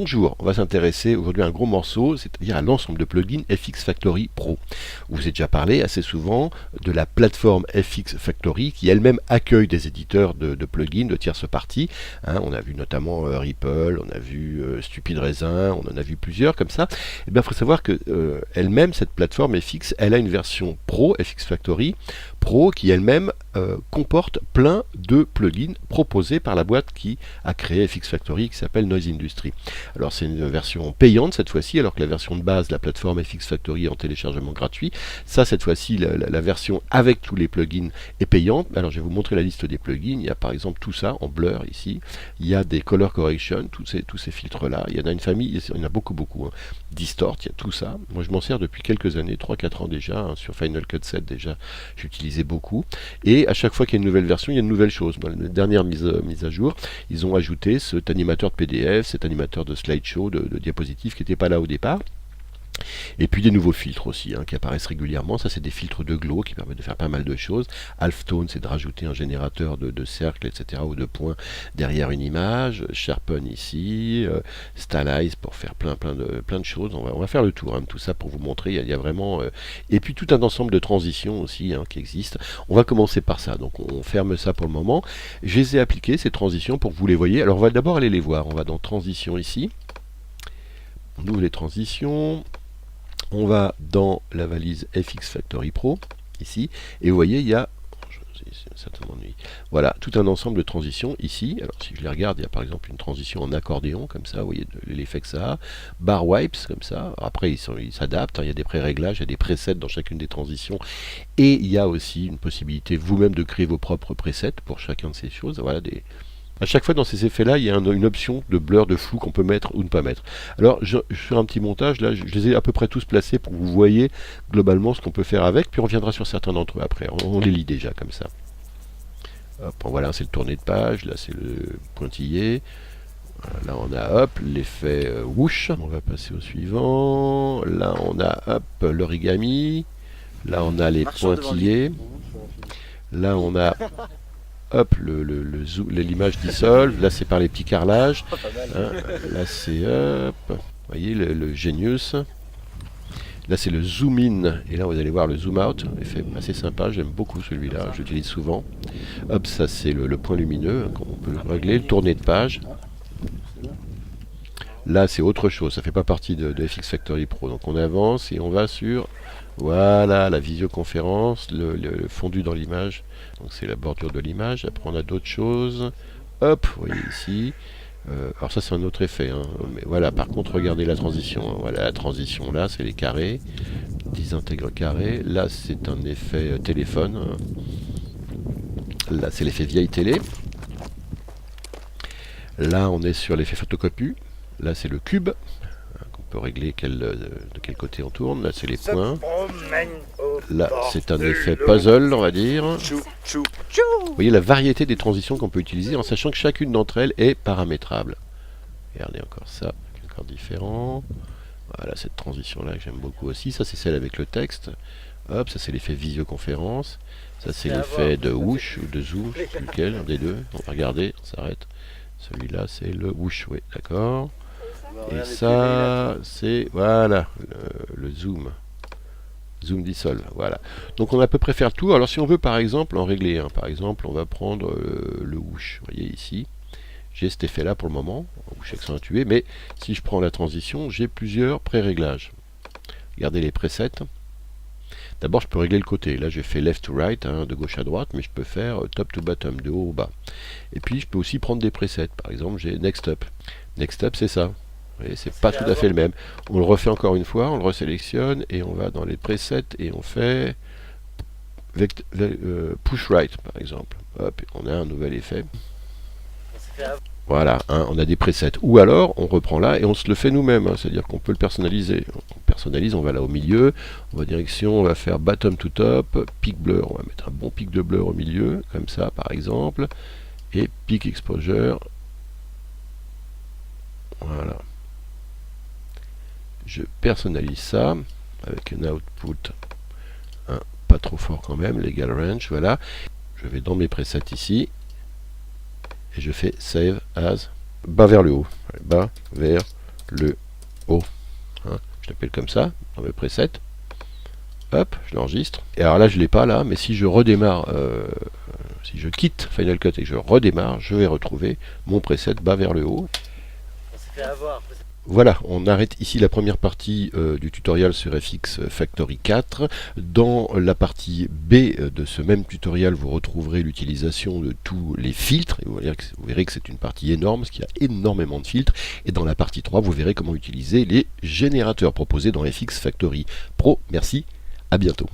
Bonjour, on va s'intéresser aujourd'hui à un gros morceau, c'est-à-dire à l'ensemble de plugins FX Factory Pro. Je vous ai déjà parlé assez souvent de la plateforme FX Factory qui elle-même accueille des éditeurs de plugins de tierces parties. On a vu notamment Ripple, on a vu Stupid Raisin, on en a vu plusieurs comme ça. Et bien, il faut savoir que elle-même, cette plateforme FX, elle a une version Pro, FX Factory Pro, qui elle-même comporte plein de plugins proposés par la boîte qui a créé FX Factory, qui s'appelle Noise Industry. Alors c'est une version payante cette fois-ci, alors que la version de base de la plateforme FX Factory est en téléchargement gratuit. Ça, cette fois-ci, la version avec tous les plugins est payante. Alors je vais vous montrer la liste des plugins. Il y a par exemple tout ça en blur ici. Il y a des color correction, tous ces filtres-là. Il y en a une famille, il y en a beaucoup. Distort, il y a tout ça. Moi je m'en sers depuis quelques années, 3-4 ans déjà, sur Final Cut 7 déjà, j'utilisais beaucoup. Et à chaque fois qu'il y a une nouvelle version, il y a une nouvelle chose. Dans la dernière mise à jour, ils ont ajouté cet animateur de PDF, cet animateur de slideshow, de diapositives qui n'était pas là au départ. Et puis des nouveaux filtres aussi qui apparaissent régulièrement. Ça, c'est des filtres de glow qui permettent de faire pas mal de choses. Halftone, c'est de rajouter un générateur de cercles, etc. ou de points derrière une image. Sharpen ici. Stylize pour faire plein de choses. On va faire le tour de tout ça pour vous montrer. Il y a vraiment... Et puis tout un ensemble de transitions aussi qui existent. On va commencer par ça. Donc on ferme ça pour le moment. Je les ai appliquées, ces transitions, pour que vous les voyez. Alors on va d'abord aller les voir. On va dans Transition ici. On ouvre les transitions. On va dans la valise FX Factory Pro, ici, et vous voyez, il y a, voilà, tout un ensemble de transitions ici. Alors si je les regarde, il y a par exemple une transition en accordéon, comme ça, vous voyez l'effet que ça a. Bar wipes, comme ça. Après, ils s'adaptent, il y a des pré-réglages, il y a des presets dans chacune des transitions. Et il y a aussi une possibilité vous-même de créer vos propres presets pour chacun de ces choses. Voilà, à chaque fois dans ces effets-là, il y a une option de blur, de flou qu'on peut mettre ou ne pas mettre. Alors, je fais un petit montage, là, je les ai à peu près tous placés pour que vous voyez globalement ce qu'on peut faire avec, puis on reviendra sur certains d'entre eux après. On les lit déjà comme ça. Hop, voilà, c'est le tourné de page, là c'est le pointillé. Là on a l'effet whoosh. On va passer au suivant. Là on a l'origami. Là on a les pointillés. Là on a l'image dissolve. Là c'est par les petits carrelages. Là c'est vous voyez le Genius. Là c'est le zoom in, et là vous allez voir le zoom out, effet assez sympa, j'aime beaucoup celui-là, j'utilise souvent. Hop, ça c'est le point lumineux, qu'on peut régler, le tourner de page. Là c'est autre chose, ça fait pas partie de FX Factory Pro, donc on avance et on va sur, voilà, la visioconférence, le fondu dans l'image, donc c'est la bordure de l'image. Après on a d'autres choses, hop, vous voyez ici. Alors ça c'est un autre effet, mais voilà, par contre regardez la transition, voilà la transition là c'est les carrés, désintègre carré, là c'est un effet téléphone, là c'est l'effet vieille télé, là on est sur l'effet photocopie, là c'est le cube, qu'on peut régler de quel côté on tourne, là c'est les points, là c'est un effet puzzle on va dire. Vous voyez la variété des transitions qu'on peut utiliser en sachant que chacune d'entre elles est paramétrable. Regardez encore ça, encore différent. Voilà cette transition là que j'aime beaucoup aussi. Ça c'est celle avec le texte. Hop, ça c'est l'effet visioconférence. Ça c'est l'effet de whoosh ou de zoom, je ne sais plus lequel, un des deux. On va regarder, on s'arrête. Celui-là c'est le whoosh, oui, d'accord. Et ça c'est, voilà, le zoom. Zoom dissolve, voilà. Donc on a à peu près faire le tour. Alors si on veut par exemple en régler un, par exemple on va prendre le whoosh, vous voyez ici, j'ai cet effet là pour le moment, whoosh accentué, mais si je prends la transition, j'ai plusieurs pré-réglages. Regardez les presets. D'abord je peux régler le côté, là j'ai fait left to right, de gauche à droite, mais je peux faire top to bottom, de haut au bas. Et puis je peux aussi prendre des presets, par exemple j'ai next up. Next up c'est ça. C'est pas tout à fait le même. On le refait encore une fois, on le resélectionne et on va dans les presets et on fait push right par exemple. Hop, on a un nouvel effet. Voilà, on a des presets. Ou alors on reprend là et on se le fait nous-mêmes, c'est-à-dire qu'on peut le personnaliser. On personnalise, on va là au milieu, on va direction, on va faire bottom to top, peak blur, on va mettre un bon pic de blur au milieu, comme ça par exemple, et peak exposure. Voilà. Je personnalise ça avec un output pas trop fort quand même, legal range, voilà. Je vais dans mes presets ici et je fais save as, bas vers le haut, bas vers le haut. Hein, je l'appelle comme ça, dans mes presets. Hop, je l'enregistre. Et alors là, je ne l'ai pas là, mais si je redémarre, si je quitte Final Cut et que je redémarre, je vais retrouver mon preset bas vers le haut. On s'est fait avoir. Voilà, on arrête ici la première partie du tutoriel sur FX Factory 4. Dans la partie B de ce même tutoriel, vous retrouverez l'utilisation de tous les filtres. Et vous verrez que c'est une partie énorme, parce qu'il y a énormément de filtres. Et dans la partie 3, vous verrez comment utiliser les générateurs proposés dans FX Factory Pro. Merci, à bientôt.